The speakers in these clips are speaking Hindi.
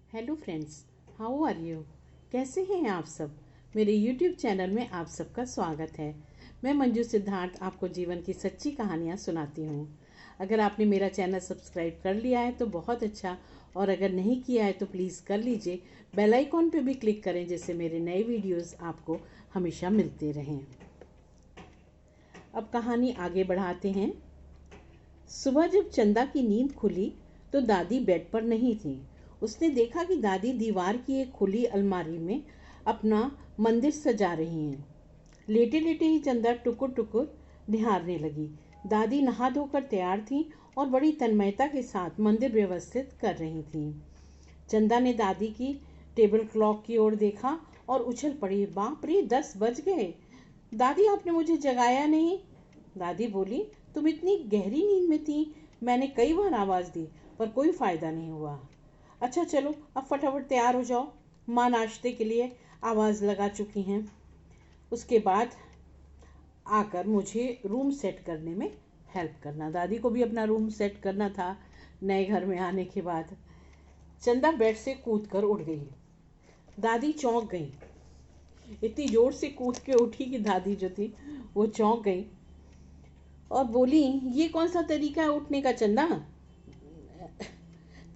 Hello friends, how are you. कैसे हैं आप सब। मेरे यूट्यूब चैनल में आप सबका स्वागत है। मैं मंजू सिद्धार्थ आपको जीवन की सच्ची कहानियाँ सुनाती हूँ। अगर आपने मेरा चैनल सब्सक्राइब कर लिया है तो बहुत अच्छा, और अगर नहीं किया है तो प्लीज़ कर लीजिए। बेल आइकॉन पे भी क्लिक करें जिससे मेरे नए वीडियोस आपको हमेशा मिलते रहें। अब कहानी आगे बढ़ाते हैं। सुबह जब चंदा की नींद खुली तो दादी बेड पर नहीं थी। उसने देखा कि दादी दीवार की एक खुली अलमारी में अपना मंदिर सजा रही हैं। लेटे लेटे ही चंदा टुकुर टुकुर निहारने लगी। दादी नहा धोकर तैयार थी और बड़ी तन्मयता के साथ मंदिर व्यवस्थित कर रही थी। चंदा ने दादी की टेबल क्लॉक की ओर देखा और उछल पड़ी। बाप रे, 10 बज गए। दादी, आपने मुझे जगाया नहीं। दादी बोली, तुम इतनी गहरी नींद में थी। मैंने कई बार आवाज़ दी पर कोई फ़ायदा नहीं हुआ। अच्छा चलो, अब फटाफट तैयार हो जाओ। माँ नाश्ते के लिए आवाज़ लगा चुकी हैं। उसके बाद आकर मुझे रूम सेट करने में हेल्प करना। दादी को भी अपना रूम सेट करना था नए घर में आने के बाद। चंदा बेड से कूद कर उठ गई। दादी चौंक गई। इतनी जोर से कूद के उठी कि दादी जो थी वो चौंक गई और बोली, ये कौन सा तरीका है उठने का चंदा।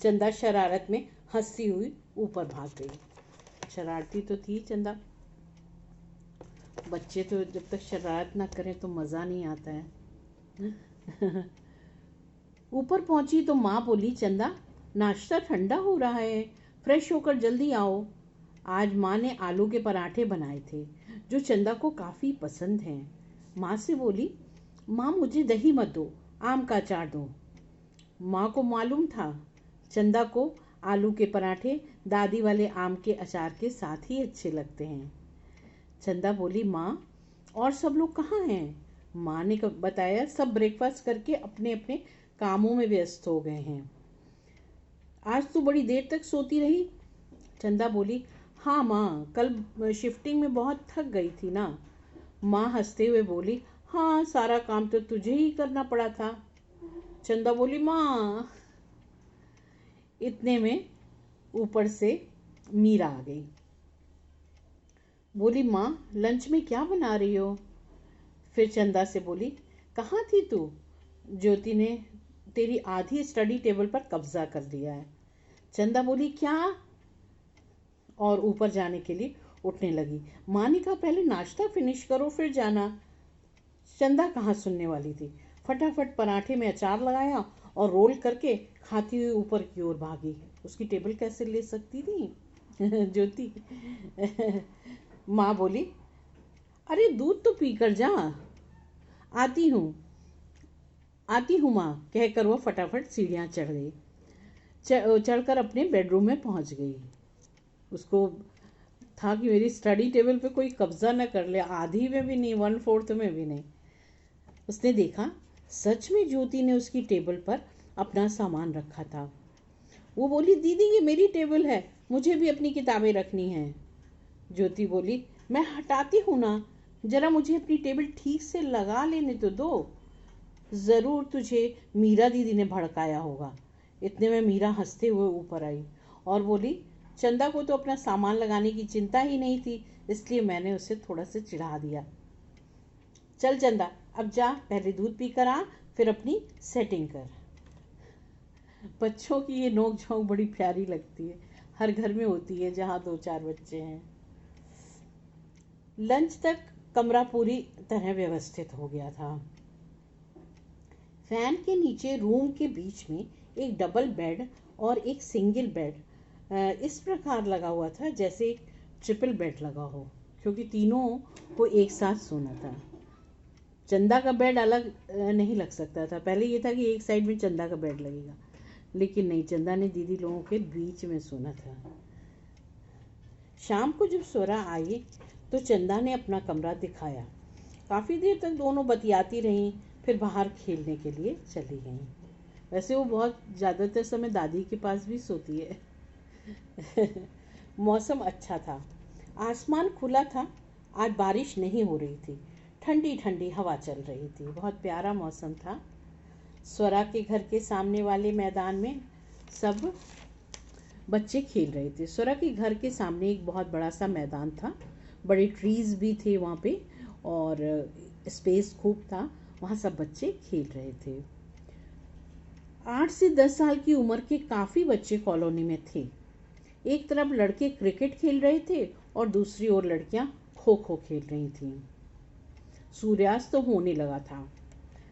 चंदा शरारत में हंसती हुई ऊपर भाग गई। शरारती तो थी चंदा। बच्चे तो जब तक शरारत ना करें तो मज़ा नहीं आता है। ऊपर पहुंची तो माँ बोली, चंदा नाश्ता ठंडा हो रहा है, फ्रेश होकर जल्दी आओ। आज माँ ने आलू के पराठे बनाए थे जो चंदा को काफ़ी पसंद हैं। माँ से बोली, माँ मुझे दही मत दो, आम का अचार दो। माँ को मालूम था चंदा को आलू के पराठे दादी वाले आम के अचार के साथ ही अच्छे लगते हैं। चंदा बोली, माँ और सब लोग कहाँ हैं। माँ ने बताया, सब ब्रेकफास्ट करके अपने अपने कामों में व्यस्त हो गए हैं। आज तो बड़ी देर तक सोती रही। चंदा बोली, हाँ माँ, कल शिफ्टिंग में बहुत थक गई थी ना। माँ हंसते हुए बोली, हाँ सारा काम तो तुझे ही करना पड़ा था। चंदा बोली, माँ। इतने में ऊपर से मीरा आ गई। बोली, माँ लंच में क्या बना रही हो। फिर चंदा से बोली, कहाँ थी तू। ज्योति ने तेरी आधी स्टडी टेबल पर कब्जा कर लिया है। चंदा बोली, क्या। और ऊपर जाने के लिए उठने लगी। माँ ने कहा, पहले नाश्ता फिनिश करो फिर जाना। चंदा कहाँ सुनने वाली थी। फटाफट पराठे में अचार लगाया और रोल करके खाती हुई ऊपर की ओर भागी। उसकी टेबल कैसे ले सकती थी ज्योति। माँ बोली, अरे दूध तो पी कर जा। आती हूँ आती हूँ माँ, कहकर वो फटाफट सीढ़ियाँ चढ़ गई। चढ़कर अपने बेडरूम में पहुँच गई। उसको था कि मेरी स्टडी टेबल पे कोई कब्जा न कर ले, आधी में भी नहीं, 1/4 में भी नहीं। उसने देखा सच में ज्योति ने उसकी टेबल पर अपना सामान रखा था। वो बोली, दीदी ये मेरी टेबल है, मुझे भी अपनी किताबें रखनी हैं। ज्योति बोली, मैं हटाती हूँ ना, जरा मुझे अपनी टेबल ठीक से लगा लेने तो दो। ज़रूर तुझे मीरा दीदी ने भड़काया होगा। इतने में मीरा हंसते हुए ऊपर आई और बोली, चंदा को तो अपना सामान लगाने की चिंता ही नहीं थी, इसलिए मैंने उसे थोड़ा सा चिढ़ा दिया। चल चंदा, अब जा, पहले दूध पी कर आ, फिर अपनी सेटिंग कर। बच्चों की ये नोक झोंक बड़ी प्यारी लगती है। हर घर में होती है जहाँ 2-4 बच्चे हैं। लंच तक कमरा पूरी तरह व्यवस्थित हो गया था। फैन के नीचे रूम के बीच में एक डबल बेड और एक सिंगल बेड इस प्रकार लगा हुआ था जैसे एक ट्रिपल बेड लगा हो, क्योंकि तीनों को एक साथ सोना था। चंदा का बेड अलग नहीं लग सकता था। पहले ये था कि एक साइड में चंदा का बेड लगेगा, लेकिन नहीं, चंदा ने दीदी लोगों के बीच में सोना था। शाम को जब स्वरा आई तो चंदा ने अपना कमरा दिखाया। काफ़ी देर तक दोनों बतियाती रहीं, फिर बाहर खेलने के लिए चली गईं। वैसे वो बहुत ज़्यादातर समय दादी के पास भी सोती है। मौसम अच्छा था, आसमान खुला था। आज बारिश नहीं हो रही थी, ठंडी ठंडी हवा चल रही थी, बहुत प्यारा मौसम था। स्वरा के घर के सामने वाले मैदान में सब बच्चे खेल रहे थे। स्वरा के घर के सामने एक बहुत बड़ा सा मैदान था, बड़े ट्रीज भी थे वहाँ पे और स्पेस खूब था। वहाँ सब बच्चे खेल रहे थे। 8 से 10 साल की उम्र के काफ़ी बच्चे कॉलोनी में थे। एक तरफ लड़के क्रिकेट खेल रहे थे और दूसरी ओर लड़कियां खो खो खेल रही थीं। सूर्यास्त तो होने लगा था।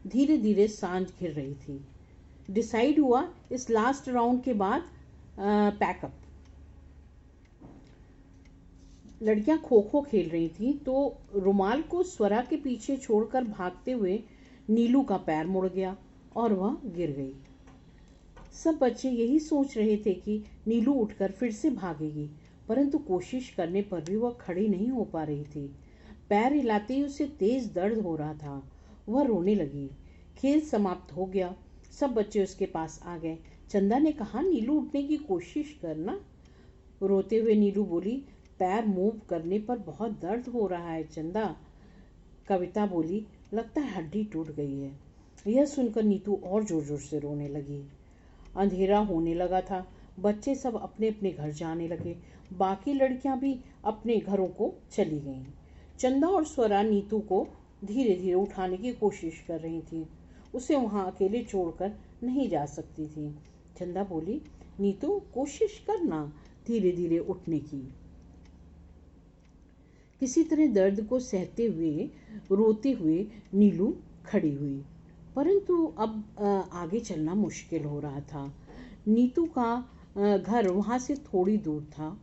धीरे धीरे सांझ घिर रही थी। डिसाइड हुआ इस लास्ट राउंड के बाद पैकअप। लड़कियां खो खो खेल रही थीं तो रुमाल को स्वरा के पीछे छोड़कर भागते हुए नीलू का पैर मुड़ गया और वह गिर गई। सब बच्चे यही सोच रहे थे कि नीलू उठकर फिर से भागेगी, परंतु कोशिश करने पर भी वह खड़ी नहीं हो पा रही थी। पैर हिलाते ही उसे तेज दर्द हो रहा था। वह रोने लगी। खेल समाप्त हो गया। सब बच्चे उसके पास आ गए। चंदा ने कहा, नीलू उठने की कोशिश करना। रोते हुए नीलू बोली, पैर मूव करने पर बहुत दर्द हो रहा है चंदा। कविता बोली, लगता है हड्डी टूट गई है। यह सुनकर नीतू और जोर जोर से रोने लगी। अंधेरा होने लगा था। बच्चे सब अपने अपने घर जाने लगे। बाकी लड़कियां भी अपने घरों को चली गईं। चंदा और स्वरा नीतू को धीरे धीरे उठाने की कोशिश कर रही थी। उसे वहां अकेले छोड़कर नहीं जा सकती थी। चंदा बोली, नीतू कोशिश करना धीरे धीरे उठने की। किसी तरह दर्द को सहते हुए रोते हुए नीलू खड़ी हुई, परंतु अब आगे चलना मुश्किल हो रहा था। नीतू का घर वहाँ से थोड़ी दूर था,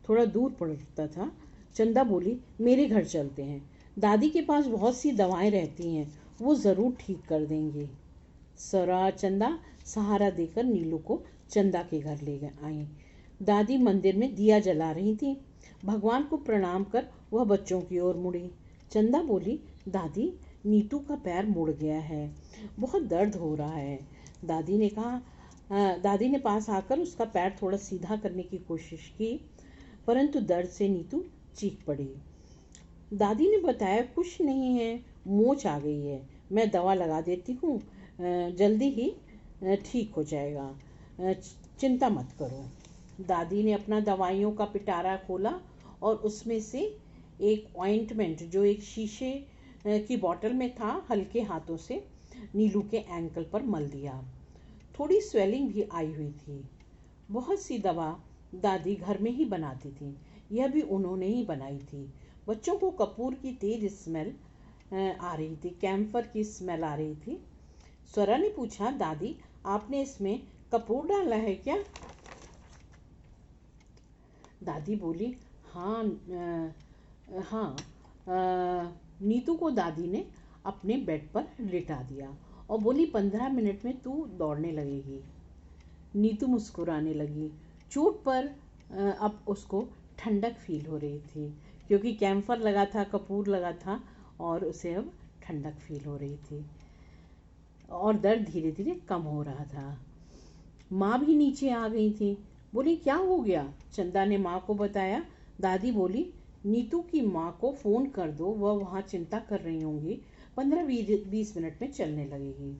थोड़ा दूर पड़ता था। चंदा बोली, मेरे घर चलते हैं। दादी के पास बहुत सी दवाएं रहती हैं, वो ज़रूर ठीक कर देंगी। स्वरा चंदा सहारा देकर नीलू को चंदा के घर ले आई। दादी मंदिर में दिया जला रही थी। भगवान को प्रणाम कर वह बच्चों की ओर मुड़ी। चंदा बोली, दादी नीतू का पैर मुड़ गया है, बहुत दर्द हो रहा है। दादी ने कहा, दादी ने पास आकर उसका पैर थोड़ा सीधा करने की कोशिश की, परंतु दर्द से नीतू चीख पड़ी। दादी ने बताया, कुछ नहीं है, मोच आ गई है, मैं दवा लगा देती हूँ, जल्दी ही ठीक हो जाएगा, चिंता मत करो। दादी ने अपना दवाइयों का पिटारा खोला और उसमें से एक ऑइंटमेंट जो एक शीशे की बोतल में था, हल्के हाथों से नीलू के एंकल पर मल दिया। थोड़ी स्वेलिंग भी आई हुई थी। बहुत सी दवा दादी घर में ही बनाती थी, यह भी उन्होंने ही बनाई थी। बच्चों को कपूर की तेज स्मेल आ रही थी, कैम्फर की स्मेल आ रही थी। स्वरा ने पूछा, दादी आपने इसमें कपूर डाला है क्या? दादी बोली, हाँ हाँ। नीतू को दादी ने अपने बेड पर लिटा दिया और बोली, 15 मिनट में तू दौड़ने लगेगी। नीतू मुस्कुराने लगी। चोट पर अब उसको ठंडक फील हो रही थी, क्योंकि कैम्फर लगा था, कपूर लगा था और उसे अब ठंडक फील हो रही थी और दर्द धीरे धीरे कम हो रहा था। माँ भी नीचे आ गई थी। बोली, क्या हो गया? चंदा ने माँ को बताया। दादी बोली, नीतू की माँ को फ़ोन कर दो, वह वहाँ चिंता कर रही होंगी, 15-20 मिनट में चलने लगेगी।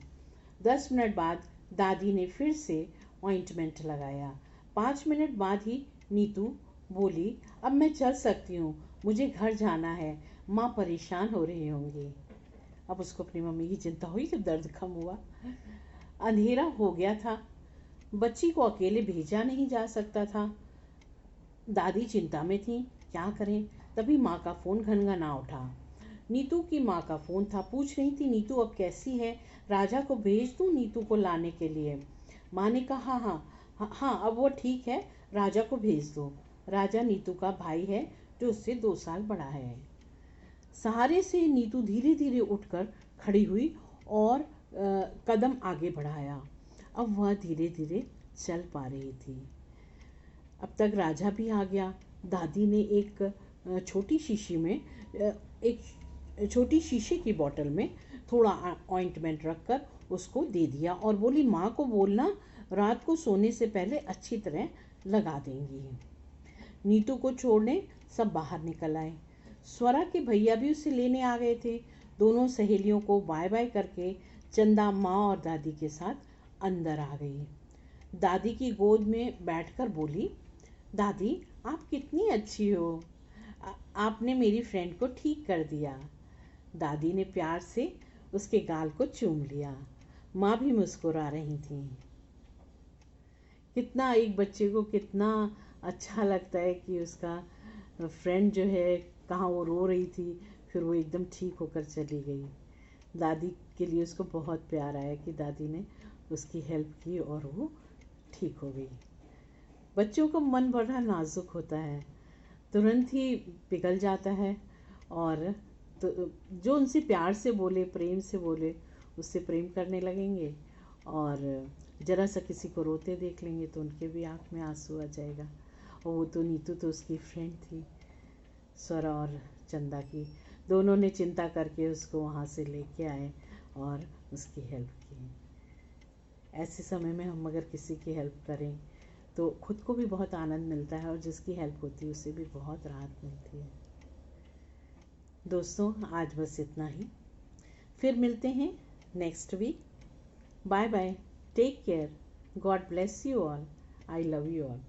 10 मिनट बाद दादी ने फिर से ऑइंटमेंट लगाया। 5 मिनट बाद ही नीतू बोली, अब मैं चल सकती हूँ, मुझे घर जाना है, माँ परेशान हो रही होंगी। अब उसको अपनी मम्मी की चिंता हुई जब दर्द कम हुआ। अंधेरा हो गया था, बच्ची को अकेले भेजा नहीं जा सकता था। दादी चिंता में थी, क्या करें? तभी माँ का फ़ोन घनघना उठा। नीतू की माँ का फ़ोन था। पूछ रही थी, नीतू अब कैसी है? राजा को भेज दूँ नीतू को लाने के लिए? माँ ने कहा, हाँ अब वो ठीक है, राजा को भेज दो। राजा नीतू का भाई है जो उससे 2 साल बड़ा है। सहारे से नीतू धीरे धीरे उठकर खड़ी हुई और कदम आगे बढ़ाया। अब वह धीरे धीरे चल पा रही थी। अब तक राजा भी आ गया। दादी ने एक छोटी शीशी में एक छोटी शीशे की बोतल में थोड़ा ऑइंटमेंट रखकर उसको दे दिया और बोली, माँ को बोलना रात को सोने से पहले अच्छी तरह लगा देंगी। नीतू को छोड़ने सब बाहर निकल आए। स्वरा के भैया भी उसे लेने आ गए थे। दोनों सहेलियों को बाय बाय करके चंदा माँ और दादी के साथ अंदर आ गई। दादी की गोद में बैठकर बोली, दादी आप कितनी अच्छी हो, आपने मेरी फ्रेंड को ठीक कर दिया। दादी ने प्यार से उसके गाल को चूम लिया। माँ भी मुस्कुरा रही थी। कितना एक बच्चे को कितना अच्छा लगता है कि उसका फ्रेंड जो है, कहाँ वो रो रही थी, फिर वो एकदम ठीक होकर चली गई। दादी के लिए उसको बहुत प्यार आया कि दादी ने उसकी हेल्प की और वो ठीक हो गई। बच्चों का मन बड़ा नाजुक होता है, तुरंत ही पिघल जाता है। और तो जो उनसे प्यार से बोले, प्रेम से बोले, उससे प्रेम करने लगेंगे। और ज़रा सा किसी को रोते देख लेंगे तो उनके भी आँख में आंसू आ जाएगा। और वो तो नीतू तो उसकी फ्रेंड थी, स्वरा और चंदा की। दोनों ने चिंता करके उसको वहाँ से लेके आए और उसकी हेल्प की। ऐसे समय में हम अगर किसी की हेल्प करें तो खुद को भी बहुत आनंद मिलता है और जिसकी हेल्प होती है उसे भी बहुत राहत मिलती है। दोस्तों आज बस इतना ही, फिर मिलते हैं next week. Bye bye, take care, God bless you all, I love you all.